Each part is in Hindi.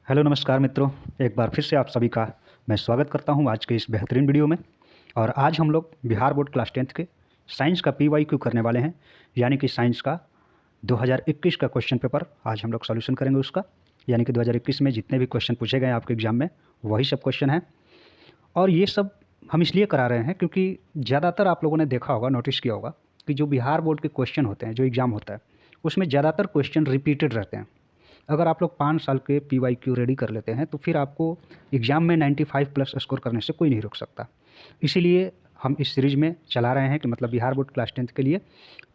हेलो नमस्कार मित्रों, एक बार फिर से आप सभी का मैं स्वागत करता हूं आज के इस बेहतरीन वीडियो में। और आज हम लोग बिहार बोर्ड क्लास 10th के साइंस का पीवाईक्यू करने वाले हैं, यानी कि साइंस का 2021 का क्वेश्चन पेपर आज हम लोग सॉल्यूशन करेंगे उसका। यानी कि 2021 में जितने भी क्वेश्चन पूछे गए आपके एग्जाम में वही सब क्वेश्चन हैं। और ये सब हम इसलिए करा रहे हैं क्योंकि ज़्यादातर आप लोगों ने देखा होगा, नोटिस किया होगा कि जो बिहार बोर्ड के क्वेश्चन होते हैं, जो एग्ज़ाम होता है, उसमें ज़्यादातर क्वेश्चन रिपीटेड रहते हैं। अगर आप लोग 5 साल के पीवाईक्यू रेडी कर लेते हैं तो फिर आपको एग्ज़ाम में 95 प्लस स्कोर करने से कोई नहीं रोक सकता। इसीलिए हम इस सीरीज़ में चला रहे हैं कि मतलब बिहार बोर्ड क्लास 10th के लिए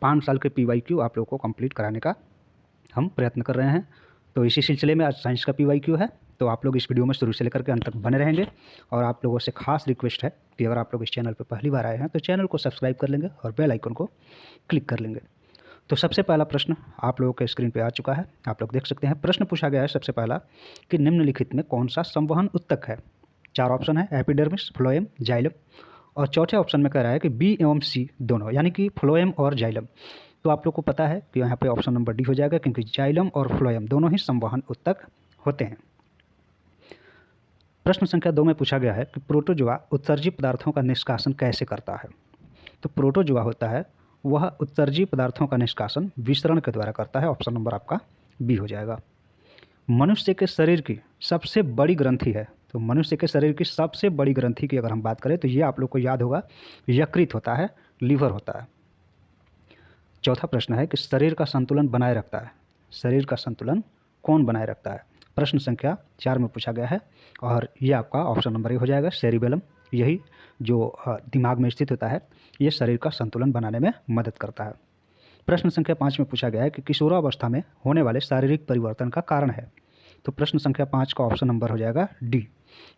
5 साल के पीवाईक्यू आप लोगों को कंप्लीट कराने का हम प्रयत्न कर रहे हैं। तो इसी सिलसिले में आज साइंस का पीवाईक्यू है, तो आप लोग इस वीडियो में शुरू से लेकर के अंत तक बने रहेंगे। और आप लोगों से खास रिक्वेस्ट है कि अगर आप लोग इस चैनल पर पहली बार आए हैं तो चैनल को सब्सक्राइब कर लेंगे और बेल आइकन को क्लिक कर लेंगे। तो सबसे पहला प्रश्न आप लोगों के स्क्रीन पे आ चुका है, आप लोग देख सकते हैं। प्रश्न पूछा गया है सबसे पहला कि निम्नलिखित में कौन सा संवहन ऊतक है। 4 ऑप्शन है, एपिडर्मिस, फ्लोएम, जाइलम। और चौथे ऑप्शन में कह रहा है कि बी एवं सी दोनों, यानी कि फ्लोएम और जाइलम। तो आप लोग को पता है कि यहाँ पे ऑप्शन नंबर डी हो जाएगा, क्योंकि जाइलम और फ्लोएम दोनों ही संवहन ऊतक होते हैं। प्रश्न संख्या 2 में पूछा गया है कि प्रोटोजोआ उत्सर्जी पदार्थों का निष्कासन कैसे करता है। तो प्रोटोजोआ होता है वह उत्सर्जी पदार्थों का निष्कासन विसरण के द्वारा करता है। ऑप्शन नंबर आपका बी हो जाएगा। मनुष्य के शरीर की सबसे बड़ी ग्रंथि है, तो मनुष्य के शरीर की सबसे बड़ी ग्रंथि की अगर हम बात करें तो ये आप लोग को याद होगा, यकृत होता है, लीवर होता है। चौथा प्रश्न है कि शरीर का संतुलन बनाए रखता है, शरीर का संतुलन कौन बनाए रखता है। प्रश्न संख्या 4 में पूछा गया है और ये आपका ऑप्शन नंबर ए हो जाएगा, सेरिबेलम। यही जो दिमाग में स्थित होता है, ये शरीर का संतुलन बनाने में मदद करता है। प्रश्न संख्या 5 में पूछा गया है कि किशोरावस्था में होने वाले शारीरिक परिवर्तन का कारण है। तो प्रश्न संख्या 5 का ऑप्शन नंबर हो जाएगा डी,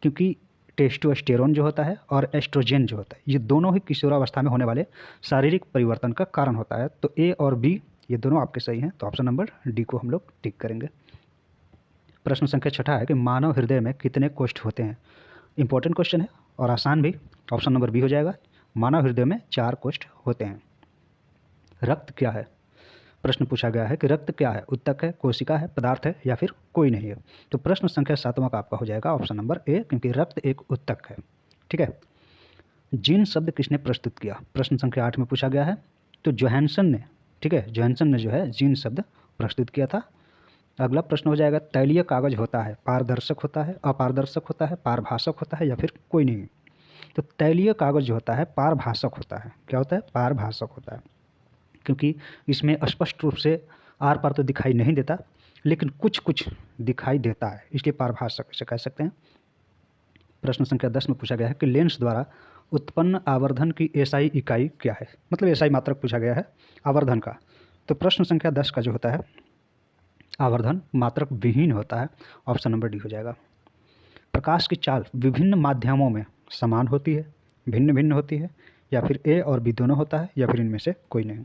क्योंकि टेस्टोस्टेरोन जो होता है और एस्ट्रोजन जो होता है, ये दोनों ही किशोरावस्था में होने वाले शारीरिक परिवर्तन का कारण होता है। तो ए और बी ये दोनों आपके सही हैं, तो ऑप्शन नंबर डी को हम लोग टिक करेंगे। प्रश्न संख्या 6 है कि मानव हृदय में कितने कोष्ठ होते हैं। इंपॉर्टेंट क्वेश्चन है और आसान भी। ऑप्शन नंबर बी हो जाएगा, मानव हृदय में 4 कोष्ठ होते हैं। रक्त क्या है। प्रश्न पूछा गया है कि रक्त क्या है, ऊतक है, कोशिका है, पदार्थ है या फिर कोई नहीं है। तो प्रश्न संख्या 7वां का आपका हो जाएगा ऑप्शन नंबर ए, क्योंकि रक्त एक ऊतक है। ठीक है। जीन शब्द किसने प्रस्तुत किया। प्रश्न संख्या 8 में पूछा गया है, तो जोहानसन ने, ठीक है, जोहानसन ने जो है जीन शब्द प्रस्तुत किया था। अगला प्रश्न हो जाएगा, तैलीय कागज होता है, पारदर्शक होता है, अपारदर्शक होता है, पारभाषक होता है या फिर कोई नहीं। तो तैलीय कागज जो होता है पारभाषक होता है। क्या होता है, पारभाषक होता है, क्योंकि इसमें स्पष्ट रूप से आर पार तो दिखाई नहीं देता, लेकिन कुछ कुछ दिखाई देता है, इसलिए पारभाषक इसे कह सकते हैं। प्रश्न संख्या 10 में पूछा गया है कि लेंस द्वारा उत्पन्न आवर्धन की एसआई इकाई क्या है। मतलब एसआई मात्रक पूछा गया है आवर्धन का। तो प्रश्न संख्या 10 का जो होता है आवर्धन मात्रक विहीन होता है। ऑप्शन नंबर डी हो जाएगा। प्रकाश की चाल विभिन्न माध्यमों में समान होती है, भिन्न भिन्न होती है, या फिर ए और बी दोनों होता है, या फिर इनमें से कोई नहीं।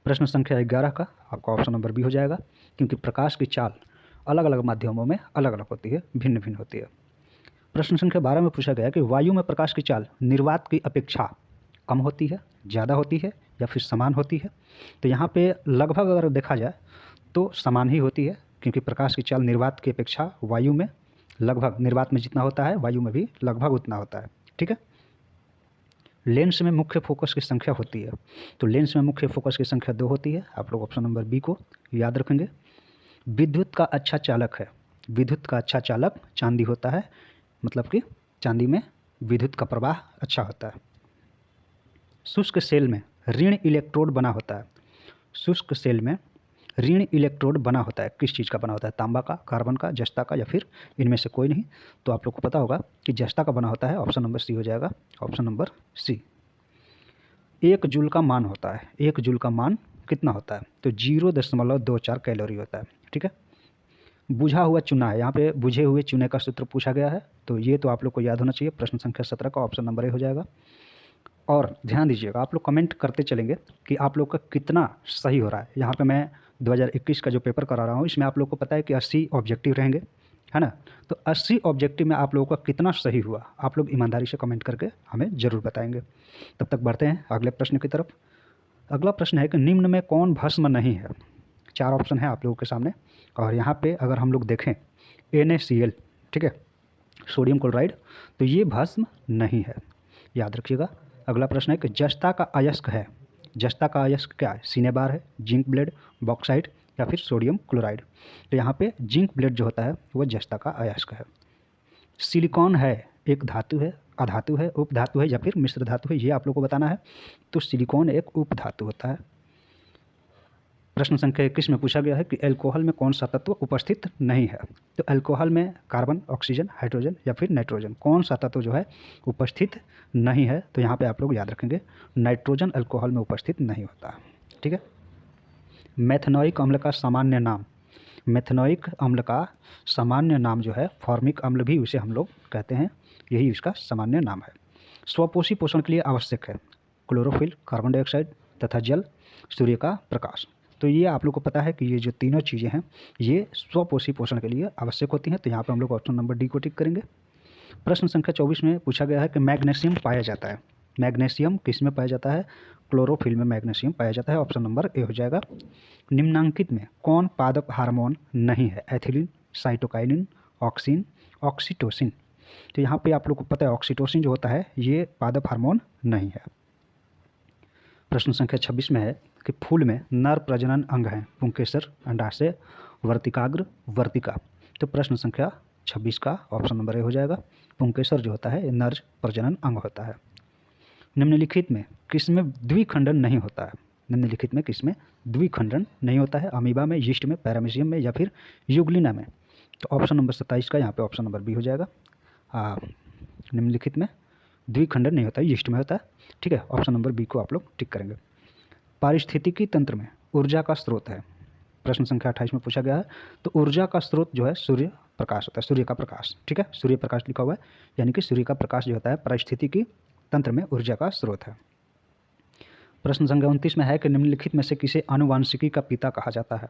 प्रश्न संख्या 11 का आपका ऑप्शन नंबर बी हो जाएगा, क्योंकि प्रकाश की चाल अलग अलग माध्यमों में अलग अलग होती है, भिन्न भिन्न होती है। प्रश्न संख्या 12 में पूछा गया कि वायु में प्रकाश की चाल निर्वात की अपेक्षा कम होती है, ज़्यादा होती है या फिर समान होती है। तो यहाँ पे लगभग अगर देखा जाए तो समान ही होती है, क्योंकि प्रकाश की चाल निर्वात की अपेक्षा वायु में लगभग, निर्वात में जितना होता है वायु में भी लगभग उतना होता है। ठीक है। लेंस में मुख्य फोकस की संख्या होती है, तो लेंस में मुख्य फोकस की संख्या 2 होती है। आप लोग ऑप्शन नंबर बी को याद रखेंगे। विद्युत का अच्छा चालक है, विद्युत का अच्छा चालक चांदी होता है, मतलब कि चांदी में विद्युत का प्रवाह अच्छा होता है। शुष्क सेल में ऋण इलेक्ट्रोड बना होता है, शुष्क सेल में ऋण इलेक्ट्रोड बना होता है, किस चीज़ का बना होता है, तांबा का, कार्बन का, जस्ता का या फिर इनमें से कोई नहीं। तो आप लोग को पता होगा कि जस्ता का बना होता है। ऑप्शन नंबर सी हो जाएगा, ऑप्शन नंबर सी। 1 जूल का मान होता है, 1 जूल का मान कितना होता है, तो 0.24 कैलोरी होता है। ठीक है। बुझा हुआ चूना है, यहाँ पे बुझे हुए चूने का सूत्र पूछा गया है, तो ये तो आप लोग को याद होना चाहिए। प्रश्न संख्या 17 का ऑप्शन नंबर ए हो जाएगा। और ध्यान दीजिएगा, आप लोग कमेंट करते चलेंगे कि आप लोग का कितना सही हो रहा है। यहाँ पे मैं 2021 का जो पेपर करा रहा हूँ, इसमें आप लोग को पता है कि 80 ऑब्जेक्टिव रहेंगे, है ना। तो 80 ऑब्जेक्टिव में आप लोगों का कितना सही हुआ, आप लोग ईमानदारी से कमेंट करके हमें ज़रूर बताएंगे। तब तक बढ़ते हैं अगले प्रश्न की तरफ। अगला प्रश्न है कि निम्न में कौन भस्म नहीं है। 4 ऑप्शन है आप लोगों के सामने। और यहाँ पे अगर हम लोग देखें NaCl, ठीक है, सोडियम क्लोराइड, तो ये भस्म नहीं है, याद रखिएगा। अगला प्रश्न है कि जस्ता का अयस्क है, जस्ता का अयस्क क्या है? सिनेबार है, जिंक ब्लेड, बॉक्साइट या फिर सोडियम क्लोराइड। तो यहाँ पे जिंक ब्लेड जो होता है वो जस्ता का अयस्क है। सिलिकॉन है, एक धातु है, अधातु है, उपधातु है या फिर मिश्र धातु है, ये आप लोग को बताना है। तो सिलिकॉन एक उपधातु होता है। प्रश्न संख्या 21 में पूछा गया है कि अल्कोहल में कौन सा तत्व उपस्थित नहीं है? तो अल्कोहल में कार्बन, ऑक्सीजन, हाइड्रोजन या फिर नाइट्रोजन, कौन सा तत्व जो है उपस्थित नहीं है? तो यहाँ पे आप लोग याद रखेंगे नाइट्रोजन अल्कोहल में उपस्थित नहीं होता, ठीक है। मेथनोइक अम्ल का सामान्य नाम, मेथनोइक अम्ल का सामान्य नाम जो है फॉर्मिक अम्ल भी उसे हम लोग कहते हैं, यही इसका सामान्य नाम है। स्वपोषी पोषण के लिए आवश्यक है क्लोरोफिल, कार्बन डाइऑक्साइड तथा जल, सूर्य का प्रकाश। तो ये आप लोग को पता है कि ये जो तीनों चीज़ें हैं ये स्वपोषी पोषण के लिए आवश्यक होती हैं। तो यहाँ पर हम लोग ऑप्शन नंबर डी को टिक करेंगे। प्रश्न संख्या 24 में पूछा गया है कि मैग्नीशियम पाया जाता है, मैग्नीशियम किस में पाया जाता है? क्लोरोफिल में मैग्नीशियम पाया जाता है, ऑप्शन नंबर ए हो जाएगा। निम्नांकित में कौन पादप हार्मोन नहीं है? Ethylene, cytokinin, auxin, oxytocin. तो यहाँ पे आप लोग को पता है ऑक्सीटोसिन जो होता है ये पादप हार्मोन नहीं है। प्रश्न संख्या 26 में है कि फूल में नर प्रजनन अंग हैं पुंकेसर, अंडाशय, वर्तिकाग्र, वर्तिका। तो प्रश्न संख्या 26 का ऑप्शन नंबर ए हो जाएगा। पुंकेसर जो होता है नर प्रजनन अंग होता है। निम्नलिखित में किसमें द्विखंडन नहीं होता है? निम्नलिखित में किसमें द्विखंडन नहीं होता है? अमीबा में, यीस्ट में, पैरामीशियम में या फिर यूग्लिना में। तो ऑप्शन नंबर 27 का यहाँ पे ऑप्शन नंबर बी हो जाएगा। निम्नलिखित में द्विखंडन नहीं होता है, यीस्ट में होता है, ठीक है। ऑप्शन नंबर बी को आप लोग टिक करेंगे। पारिस्थितिकी तंत्र में ऊर्जा का स्रोत है, प्रश्न संख्या 28 में पूछा गया है। तो ऊर्जा का स्रोत जो है सूर्य प्रकाश होता है, सूर्य का प्रकाश, ठीक है, सूर्य प्रकाश लिखा हुआ है, यानी कि सूर्य का प्रकाश जो होता है पारिस्थितिकी तंत्र में ऊर्जा का स्रोत है। प्रश्न संख्या 29 में है कि निम्नलिखित में से किसे आनुवांशिकी का पिता कहा जाता है?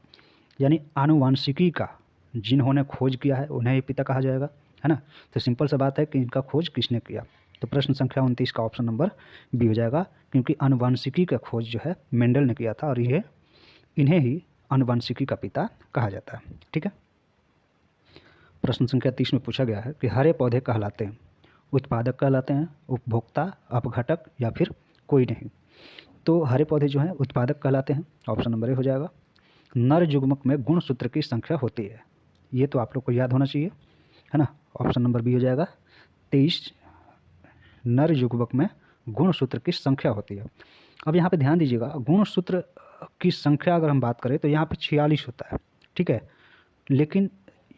यानी आनुवांशिकी का जिन्होंने खोज किया है उन्हें ही पिता कहा जाएगा, है ना। तो सिंपल सा बात है कि इनका खोज किसने किया? तो प्रश्न संख्या 29 का ऑप्शन नंबर बी हो जाएगा, क्योंकि आनुवांशिकी का खोज जो है मेंडल ने किया था और ये इन्हें ही आनुवांशिकी का पिता कहा जाता है, ठीक है। प्रश्न संख्या 30 में पूछा गया है कि हरे पौधे कहलाते हैं उत्पादक कहलाते हैं, उपभोक्ता, अपघटक या फिर कोई नहीं। तो हरे पौधे जो हैं उत्पादक कहलाते हैं, ऑप्शन नंबर ए हो जाएगा। नर युग्मक में गुणसूत्र की संख्या होती है, ये तो आप लोग को याद होना चाहिए, है ना। ऑप्शन नंबर बी हो जाएगा। 23 नर युग्मक में गुणसूत्र की संख्या होती है। अब यहाँ पे ध्यान दीजिएगा, गुणसूत्र की संख्या अगर हम बात करें तो यहाँ पे 46 होता है, ठीक है, लेकिन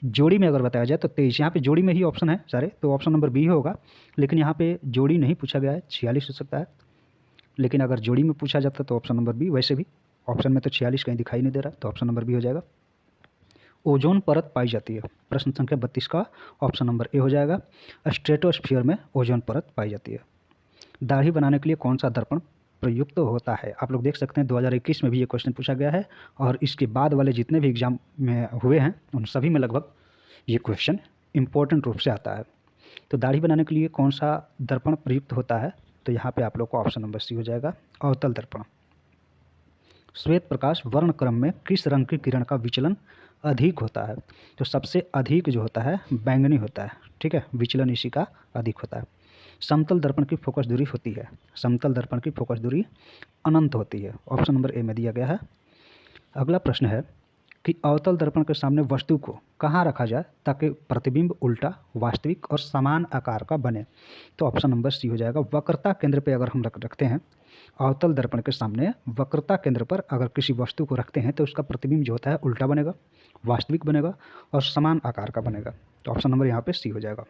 जोड़ी में अगर बताया जाए तो 23। यहाँ पे जोड़ी में ही ऑप्शन है सारे, तो ऑप्शन नंबर बी होगा, लेकिन यहाँ पे जोड़ी नहीं पूछा गया है, 46 हो सकता है, लेकिन अगर जोड़ी में पूछा जाता तो ऑप्शन नंबर बी। वैसे भी ऑप्शन में तो 46 कहीं दिखाई नहीं दे रहा, तो ऑप्शन नंबर बी हो जाएगा। ओजोन परत पाई जाती है, प्रश्न संख्या 32 का ऑप्शन नंबर ए हो जाएगा। स्ट्रेटोस्फीयर में ओजोन परत पाई जाती है। दाढ़ी बनाने के लिए कौन सा दर्पण प्रयुक्त होता है? आप लोग देख सकते हैं 2021 में भी ये क्वेश्चन पूछा गया है और इसके बाद वाले जितने भी एग्जाम में हुए हैं उन सभी में लगभग ये क्वेश्चन इंपॉर्टेंट रूप से आता है। तो दाढ़ी बनाने के लिए कौन सा दर्पण प्रयुक्त होता है? तो यहाँ पे आप लोग को ऑप्शन नंबर सी हो जाएगा, अवतल दर्पण। श्वेत प्रकाश वर्ण क्रम में किस रंग की किरण का विचलन अधिक होता है? तो सबसे अधिक जो होता है बैंगनी होता है, ठीक है, विचलन इसी का अधिक होता है। समतल दर्पण की फोकस दूरी होती है, समतल दर्पण की फोकस दूरी अनंत होती है, ऑप्शन नंबर ए में दिया गया है। अगला प्रश्न है कि अवतल दर्पण के सामने वस्तु को कहाँ रखा जाए ताकि प्रतिबिंब उल्टा, वास्तविक और समान आकार का बने? तो ऑप्शन नंबर सी हो जाएगा। वक्रता केंद्र पे अगर हम रखते हैं अवतल दर्पण के सामने, वक्रता केंद्र पर अगर किसी वस्तु को रखते हैं तो उसका प्रतिबिंब जो होता है उल्टा बनेगा, वास्तविक बनेगा और समान आकार का बनेगा। तो ऑप्शन नंबर यहाँ पे सी हो जाएगा।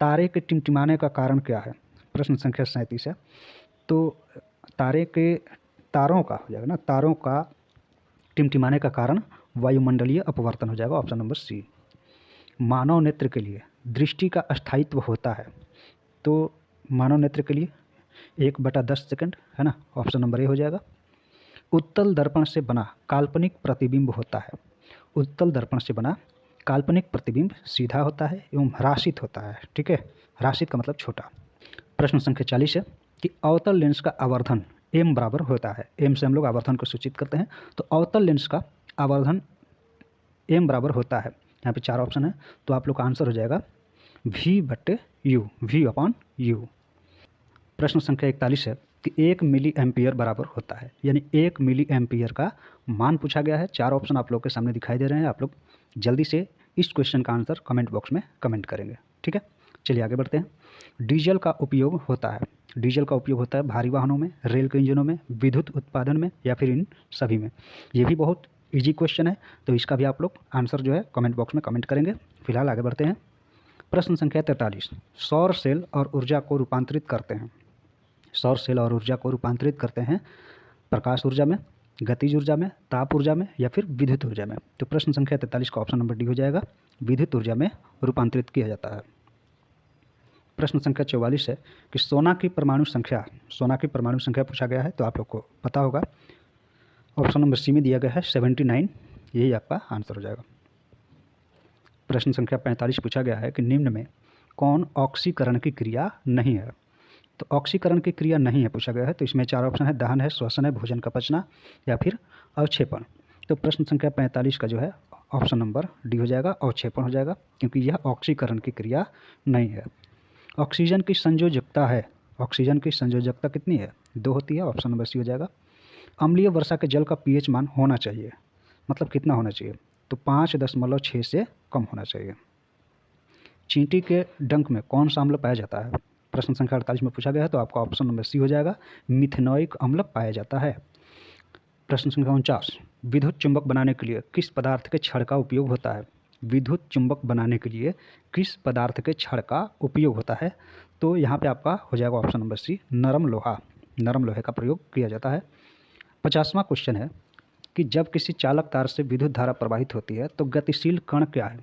तारे के टिमटिमाने का कारण क्या है? प्रश्न संख्या 37 है। तो तारों का हो जाएगा ना, तारों का टिमटिमाने का कारण वायुमंडलीय अपवर्तन हो जाएगा, ऑप्शन नंबर सी। मानव नेत्र के लिए दृष्टि का अस्थायित्व होता है, तो मानव नेत्र के लिए 1/10 सेकंड, है ना, ऑप्शन नंबर ए हो जाएगा। उत्तल दर्पण से बना काल्पनिक प्रतिबिंब होता है, उत्तल दर्पण से बना काल्पनिक प्रतिबिंब सीधा होता है एवं ह्रासित होता है, ठीक है, ह्रासित का मतलब छोटा। प्रश्न संख्या 40 है कि अवतल लेंस का आवर्धन m बराबर होता है, m से हम लोग आवर्धन को सूचित करते हैं, तो अवतल लेंस का आवर्धन m बराबर होता है, यहाँ पे 4 ऑप्शन है, तो आप लोग का आंसर हो जाएगा v/u, v/u। प्रश्न संख्या 41 है कि 1 मिली एम्पियर बराबर होता है, यानी 1 मिली एम्पियर का मान पूछा गया है। 4 ऑप्शन आप लोग के सामने दिखाई दे रहे हैं, आप लोग जल्दी से इस क्वेश्चन का आंसर कमेंट बॉक्स में कमेंट करेंगे, ठीक है। चलिए आगे बढ़ते हैं। डीजल का उपयोग होता है, डीजल का उपयोग होता है भारी वाहनों में, रेल के इंजनों में, विद्युत उत्पादन में, या फिर इन सभी में। ये भी बहुत ईजी क्वेश्चन है, तो इसका भी आप लोग आंसर जो है कमेंट बॉक्स में कमेंट करेंगे। फिलहाल आगे बढ़ते हैं। प्रश्न संख्या 43, सौर सेल और ऊर्जा को रूपांतरित करते हैं, सौर सेल और ऊर्जा को रूपांतरित करते हैं प्रकाश ऊर्जा में, गतिज ऊर्जा में, ताप ऊर्जा में, या फिर विद्युत ऊर्जा में। तो प्रश्न संख्या 43 का ऑप्शन नंबर डी हो जाएगा, विद्युत ऊर्जा में रूपांतरित किया जाता है। प्रश्न संख्या 44 है कि सोना की परमाणु संख्या, सोना की परमाणु संख्या पूछा गया है, तो आप लोग को पता होगा, ऑप्शन नंबर सी में दिया गया है 79, यही आपका आंसर हो जाएगा। प्रश्न संख्या 45 पूछा गया है कि निम्न में कौन ऑक्सीकरण की क्रिया नहीं है। तो ऑक्सीकरण की क्रिया नहीं है पूछा गया है, तो इसमें 4 ऑप्शन है, दहन है, श्वसन है, भोजन का पचना, या फिर अवक्षेपण। तो प्रश्न संख्या 45 का जो है ऑप्शन नंबर डी हो जाएगा, अवक्षेपण हो जाएगा, क्योंकि यह ऑक्सीकरण की क्रिया नहीं है। ऑक्सीजन की संयोजकता है, ऑक्सीजन की संयोजकता कितनी है, 2 होती है, ऑप्शन नंबर सी हो जाएगा। अम्लीय वर्षा के जल का पीएच मान होना चाहिए, मतलब कितना होना चाहिए, तो 5.6 से कम होना चाहिए। चींटी के डंक में कौन सा अम्ल पाया जाता है, प्रश्न संख्या 48 में पूछा गया है, तो आपका ऑप्शन नंबर सी हो जाएगा, मिथेनोइक अम्ल पाया जाता है। प्रश्न संख्या 49, विद्युत चुंबक बनाने के लिए किस पदार्थ के छड़ का उपयोग होता है, विद्युत चुंबक बनाने के लिए किस पदार्थ के छड़ का उपयोग होता है, तो यहाँ पे आपका हो जाएगा ऑप्शन नंबर सी, नरम लोहा, नरम लोहे का प्रयोग किया जाता है। 50वां क्वेश्चन है कि जब किसी चालक तार से विद्युत धारा प्रवाहित होती है तो गतिशील कण क्या है,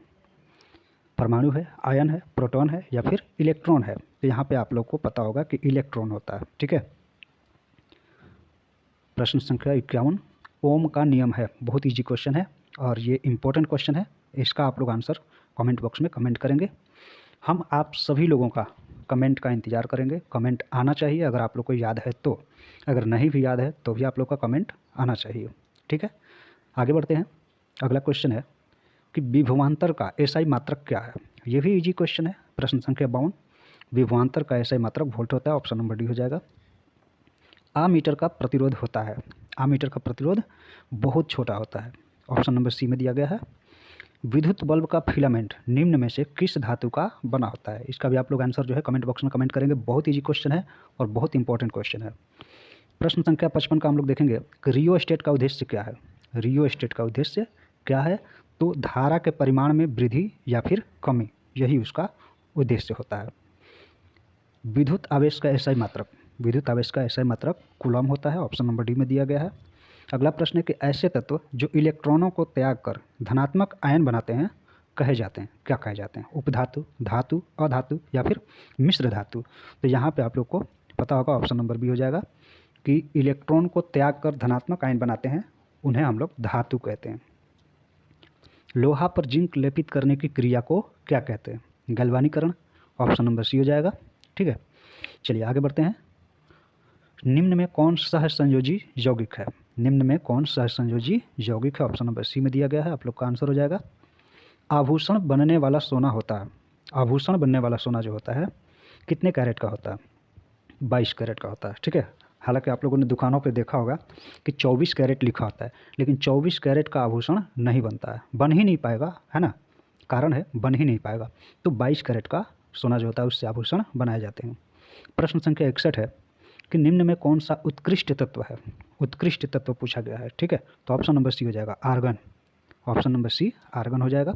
परमाणु है, आयन है, प्रोटॉन है, या फिर इलेक्ट्रॉन है। तो यहाँ पे आप लोग को पता होगा कि इलेक्ट्रॉन होता है, ठीक है। प्रश्न संख्या 51, ओम का नियम है, बहुत इजी क्वेश्चन है और ये इंपॉर्टेंट क्वेश्चन है, इसका आप लोग आंसर कमेंट बॉक्स में कमेंट करेंगे। हम आप सभी लोगों का कमेंट का इंतजार करेंगे, कमेंट आना चाहिए अगर आप लोग को याद है तो, अगर नहीं भी याद है तो भी आप लोग का कमेंट आना चाहिए, ठीक है। आगे बढ़ते हैं। अगला क्वेश्चन है कि विभवांतर का एसआई मात्रक क्या है, ये भी इजी क्वेश्चन है। प्रश्न संख्या 52, विभवांतर का एसआई मात्रक वोल्ट होता है, ऑप्शन नंबर डी हो जाएगा। आमीटर का प्रतिरोध होता है, आमीटर का प्रतिरोध बहुत छोटा होता है, ऑप्शन नंबर सी में दिया गया है। विद्युत बल्ब का फिलामेंट निम्न में से किस धातु का बना होता है, इसका भी आप लोग आंसर जो है कमेंट बॉक्स में कमेंट करेंगे, बहुत इजी क्वेश्चन है और बहुत इंपॉर्टेंट क्वेश्चन है। प्रश्न संख्या 55 का हम लोग देखेंगे कि रियोस्टेट का उद्देश्य क्या है, रियोस्टेट का उद्देश्य क्या है, तो धारा के परिमाण में वृद्धि या फिर कमी, यही उसका उद्देश्य होता है। विद्युत आवेश का एसआई मात्रक, विद्युत आवेश का एसआई मात्रक कूलम होता है, ऑप्शन नंबर डी में दिया गया है। अगला प्रश्न है कि ऐसे तत्व जो इलेक्ट्रॉनों को त्याग कर धनात्मक आयन बनाते हैं कहे जाते हैं, क्या कहे जाते हैं, उपधातु, धातु, अधातु, या फिर मिश्र धातु। तो यहाँ पे आप लोग को पता होगा, ऑप्शन नंबर बी हो जाएगा कि इलेक्ट्रॉन को त्याग कर धनात्मक आयन बनाते हैं उन्हें हम लोग धातु कहते हैं। लोहा पर जिंक लेपित करने की क्रिया को क्या कहते हैं, गैल्वानीकरण, ऑप्शन नंबर सी हो जाएगा, ठीक है। चलिए आगे बढ़ते हैं। निम्न में कौन सहसंयोजी यौगिक है, निम्न में कौन सहसंयोजी यौगिक है, ऑप्शन नंबर सी में दिया गया है, आप लोग का आंसर हो जाएगा। आभूषण बनने वाला सोना होता है, आभूषण बनने वाला सोना जो होता है कितने कैरेट का होता है, 22 कैरेट का होता है, ठीक है। हालांकि आप लोगों ने दुकानों पे देखा होगा कि 24 कैरेट लिखा होता है, लेकिन 24 कैरेट का आभूषण नहीं बनता है, बन ही नहीं पाएगा, है ना, कारण है बन ही नहीं पाएगा। तो 22 कैरेट का सोना जो होता है उससे आभूषण बनाए जाते हैं। प्रश्न संख्या 61 है कि निम्न में कौन सा उत्कृष्ट तत्व है, उत्कृष्ट तत्व पूछा गया है, ठीक है। तो ऑप्शन नंबर सी हो जाएगा, argon, option number C argon हो जाएगा।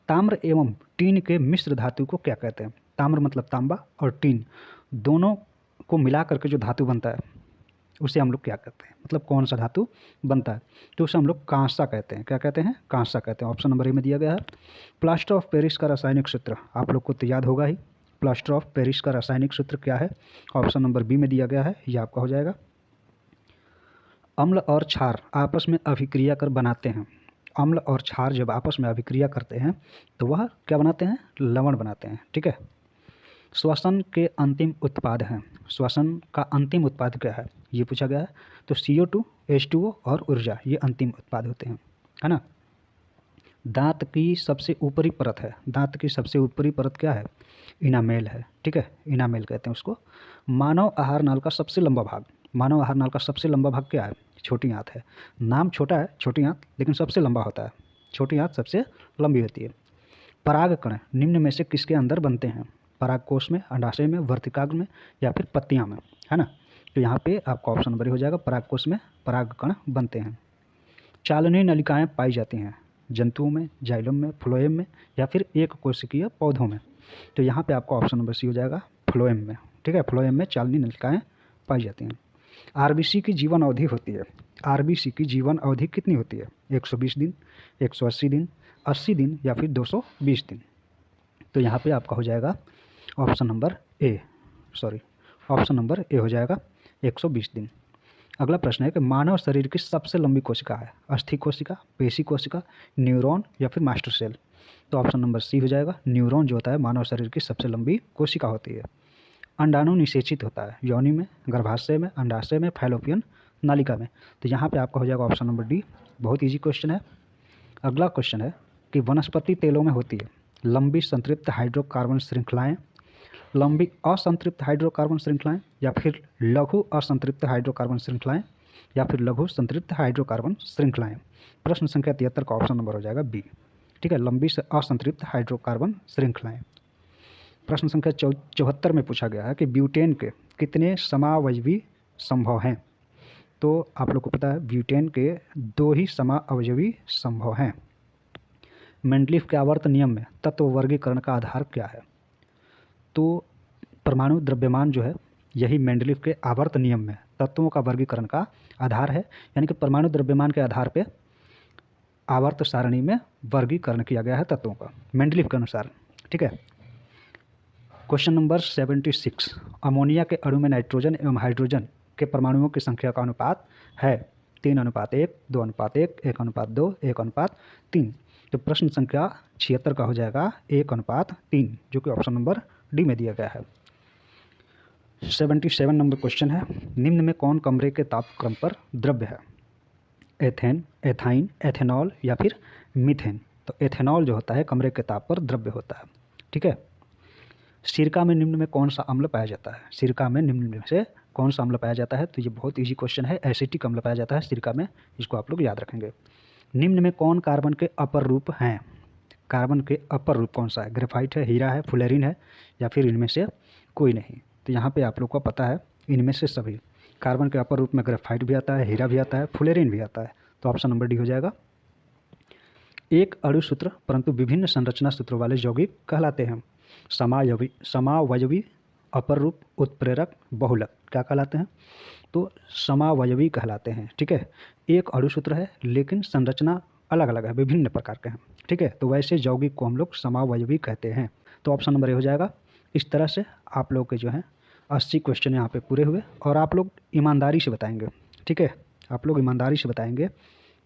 ताम्र एवं टीन के मिश्र धातु को क्या कहते हैं, ताम्र मतलब तांबा और टीन दोनों को मिला करके जो धातु बनता है उसे हम लोग क्या कहते हैं, मतलब कौन सा धातु बनता है, तो उसे हम लोग कांसा कहते हैं, क्या कहते हैं, कांसा कहते हैं, ऑप्शन नंबर ए में दिया गया है। प्लास्टर ऑफ पेरिस का रासायनिक सूत्र आप लोग को तो याद होगा ही, प्लास्टर ऑफ पेरिस का रासायनिक सूत्र क्या है, ऑप्शन नंबर बी में दिया गया है, यह आपका हो जाएगा। अम्ल और क्षार आपस में अभिक्रिया कर बनाते हैं, अम्ल और क्षार जब आपस में अभिक्रिया करते हैं तो वह क्या बनाते हैं, लवण बनाते हैं, ठीक है। श्वसन के अंतिम उत्पाद हैं, श्वसन का अंतिम उत्पाद क्या है ये पूछा गया है, तो CO2, H2O और ऊर्जा ये अंतिम उत्पाद होते हैं। है ना। दांत की सबसे ऊपरी परत है, दांत की सबसे ऊपरी परत क्या है? इनामेल है, ठीक है, इनामेल कहते हैं उसको। मानव आहार नाल का सबसे लंबा भाग, मानव आहार नाल का सबसे लंबा भाग क्या है? छोटी आंत है। नाम छोटा है छोटी आंत, लेकिन सबसे लंबा होता है। छोटी आंत सबसे लंबी होती है। परागकण निम्न में से किसके अंदर बनते हैं? परागकोश में, अंडाशय में, वर्तिकाग्र में, या फिर पत्तियां में, है ना। तो यहाँ पे आपका ऑप्शन नंबर हो जाएगा, परागकोश में परागकण बनते हैं। चालनीय नलिकाएं पाई जाती हैं जंतुओं में, जाइलम में, फ्लोएम में, या फिर एक कोशिकीय पौधों में। तो यहाँ पे आपका ऑप्शन नंबर सी हो जाएगा, फ्लोएम में, ठीक है। फ्लोएम में चालनीय नलिकाएं पाई जाती हैं। आरबीसी की जीवन अवधि होती है, आरबीसी की जीवन अवधि कितनी होती है? 120 दिन, 180 दिन, 80 दिन, या फिर 220 दिन। तो यहाँ पे आपका हो जाएगा option number A, option number A हो जाएगा 120 दिन। अगला प्रश्न है कि मानव शरीर की सबसे लंबी कोशिका है? अस्थि कोशिका, पेशी कोशिका, न्यूरॉन, या फिर मास्टर सेल। तो ऑप्शन नंबर सी हो जाएगा, न्यूरॉन जो होता है मानव शरीर की सबसे लंबी कोशिका होती है। अंडाणु निषेचित होता है योनि में, गर्भाशय में, अंडाशय में, फैलोपियन नालिका में। तो यहाँ पे आपका हो जाएगा ऑप्शन नंबर डी। बहुत ईजी क्वेश्चन है। अगला क्वेश्चन है कि वनस्पति तेलों में होती है लंबी संतृप्त हाइड्रोकार्बन श्रृंखलाएं, लंबी असंतृप्त हाइड्रोकार्बन श्रृंखलाएं, या फिर लघु असंतृप्त हाइड्रोकार्बन श्रृंखलाएं, या फिर लघु संतृप्त हाइड्रोकार्बन श्रृंखलाएं। प्रश्न संख्या 73 का ऑप्शन नंबर हो जाएगा बी, ठीक है, लंबी से असंतृप्त हाइड्रोकार्बन श्रृंखलाएं। प्रश्न संख्या 74 में पूछा गया है कि ब्यूटेन के कितने समावयवी संभव हैं? तो आप लोग को पता है ब्यूटेन के 2 ही समावयवी संभव हैं। मेंडलीफ के आवर्त नियम में तत्व वर्गीकरण का आधार क्या है? तो परमाणु द्रव्यमान जो है यही मेंडलीफ के आवर्त नियम में तत्वों का वर्गीकरण का आधार है, यानी कि परमाणु द्रव्यमान के आधार पे आवर्त सारणी में वर्गीकरण किया गया है तत्वों का मेंडलीफ के अनुसार, ठीक है। क्वेश्चन नंबर 76, अमोनिया के अणु में नाइट्रोजन एवं हाइड्रोजन के परमाणुओं की संख्या का अनुपात है 3:1, 2:1, 1:2, 1:3। तो प्रश्न संख्या 76 का हो जाएगा 1:3, जो कि ऑप्शन नंबर डी में दिया गया है। 77 नंबर क्वेश्चन है, निम्न में कौन कमरे के तापक्रम पर द्रव्य है? एथेन, एथाइन, एथेनॉल, या फिर मीथेन। तो एथेनॉल जो होता है कमरे के ताप पर द्रव्य होता है, ठीक है। सिरका में निम्न में कौन सा अम्ल पाया जाता है? सिरका में निम्न में से कौन सा अम्ल पाया जाता है? तो ये बहुत इजी क्वेश्चन है, एसिटिक अम्ल पाया जाता है सिरका में, इसको आप लोग याद रखेंगे। निम्न में कौन कार्बन के अपर रूप हैं? कार्बन के अपर रूप कौन सा है? ग्रेफाइट है, हीरा है, फुलेरिन है, या फिर इनमें से कोई नहीं। तो यहाँ पे आप लोग को पता है इनमें से सभी। कार्बन के अपर रूप में ग्रेफाइट भी आता है, हीरा भी आता है, फुलेरिन भी आता है। तो ऑप्शन नंबर डी हो जाएगा। एक अणु सूत्र परंतु विभिन्न संरचना सूत्रों वाले यौगिक कहलाते हैं समावयवी, अपर रूप, उत्प्रेरक, बहुलक क्या कहलाते हैं? तो समावयवी कहलाते हैं, ठीक है। एक अणु सूत्र है लेकिन संरचना अलग अलग है, विभिन्न प्रकार के हैं, ठीक है। तो वैसे यौगिक को हम लोग समावयवी कहते हैं। तो ऑप्शन नंबर ए हो जाएगा। इस तरह से आप लोग के जो हैं 80 क्वेश्चन यहाँ पे पूरे हुए, और आप लोग ईमानदारी से बताएंगे, ठीक है। आप लोग ईमानदारी से बताएंगे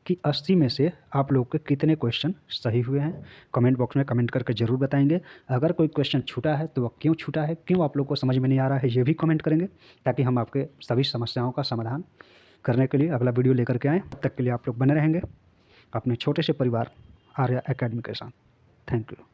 कि 80 में से आप लोग के कितने क्वेश्चन सही हुए हैं। कमेंट बॉक्स में कमेंट करके ज़रूर बताएंगे। अगर कोई क्वेश्चन छूटा है तो वह क्यों छूटा है, क्यों आप लोग को समझ में नहीं आ रहा है, ये भी कमेंट करेंगे, ताकि हम आपके सभी समस्याओं का समाधान करने के लिए अगला वीडियो लेकर के आएँ। तब तक के लिए आप लोग बने रहेंगे अपने छोटे से परिवार आर्या एकेडमी के साथ। Thank you.